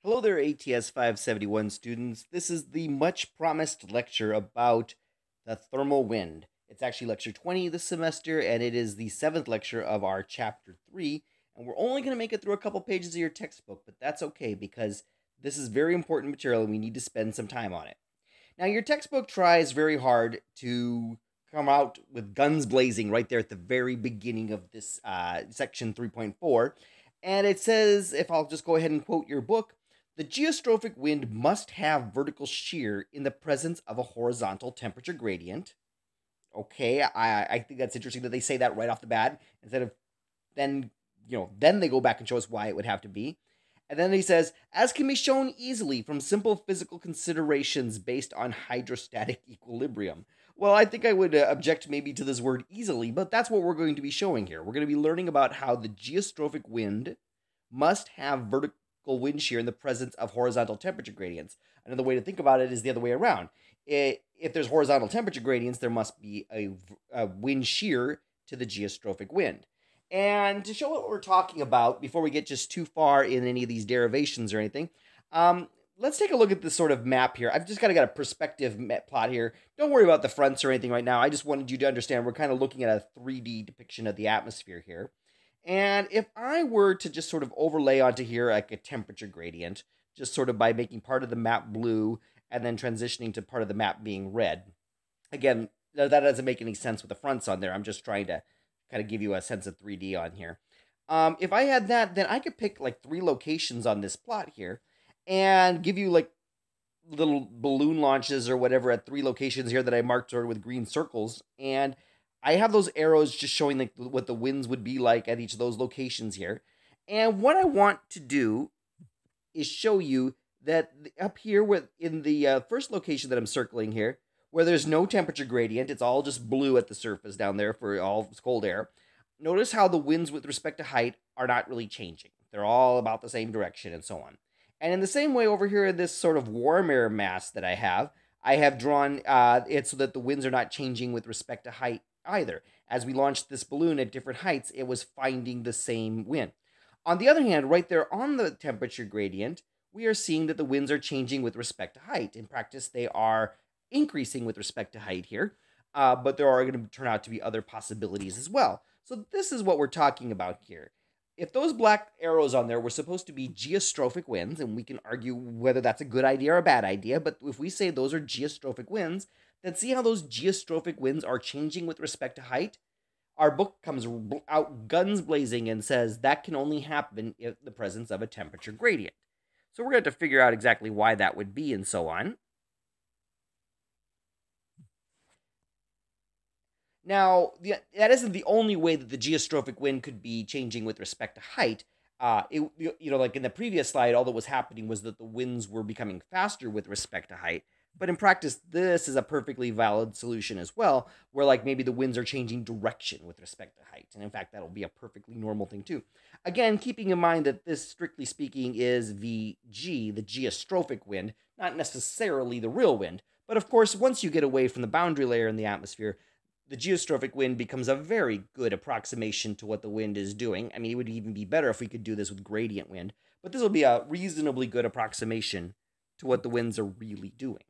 Hello there, ATS 571 students. This is the much promised lecture about the thermal wind. It's actually lecture 20 this semester, and it is the 7th lecture of our chapter 3. And we're only going to make it through a couple pages of your textbook, but that's okay because this is very important material and we need to spend some time on it. Now, your textbook tries very hard to come out with guns blazing right there at the very beginning of this section 3.4. And it says, if I'll just go ahead and quote your book, the geostrophic wind must have vertical shear in the presence of a horizontal temperature gradient. Okay, I think that's interesting that they say that right off the bat instead of then they go back and show us why it would have to be. And then he says, as can be shown easily from simple physical considerations based on hydrostatic equilibrium. Well, I think I would object maybe to this word easily, but that's what we're going to be showing here. We're going to be learning about how the geostrophic wind must have vertical wind shear in the presence of horizontal temperature gradients. Another way to think about it is the other way around. If there's horizontal temperature gradients, there must be a wind shear to the geostrophic wind. And to show what we're talking about, before we get just too far in any of these derivations or anything, let's take a look at this sort of map here. I've just got a perspective plot here. Don't worry about the fronts or anything right now. I just wanted you to understand we're kind of looking at a 3D depiction of the atmosphere here. And if I were to just sort of overlay onto here like a temperature gradient, just sort of by making part of the map blue and then transitioning to part of the map being red. Again, that doesn't make any sense with the fronts on there. I'm just trying to kind of give you a sense of 3D on here. If I had that, then I could pick like 3 locations on this plot here and give you like little balloon launches or whatever at 3 locations here that I marked sort of with green circles. And I have those arrows just showing like what the winds would be like at each of those locations here. And what I want to do is show you that up here in the first location that I'm circling here, where there's no temperature gradient, it's all just blue at the surface down there for all cold air. Notice how the winds with respect to height are not really changing. They're all about the same direction and so on. And in the same way over here in this sort of warm air mass that I have drawn it so that the winds are not changing with respect to height either. As we launched this balloon at different heights, it was finding the same wind. On the other hand, right there on the temperature gradient, we are seeing that the winds are changing with respect to height. In practice, they are increasing with respect to height here, but there are going to turn out to be other possibilities as well. So this is what we're talking about here. If those black arrows on there were supposed to be geostrophic winds, and we can argue whether that's a good idea or a bad idea, but if we say those are geostrophic winds, then see how those geostrophic winds are changing with respect to height? Our book comes out guns blazing and says that can only happen in the presence of a temperature gradient. So we're going to have to figure out exactly why that would be and so on. Now, that isn't the only way that the geostrophic wind could be changing with respect to height. Like in the previous slide, all that was happening was that the winds were becoming faster with respect to height. But in practice, this is a perfectly valid solution as well, where like maybe the winds are changing direction with respect to height. And in fact, that'll be a perfectly normal thing too. Again, keeping in mind that this, strictly speaking, is VG, the geostrophic wind, not necessarily the real wind. But of course, once you get away from the boundary layer in the atmosphere, the geostrophic wind becomes a very good approximation to what the wind is doing. I mean, it would even be better if we could do this with gradient wind, but this will be a reasonably good approximation to what the winds are really doing.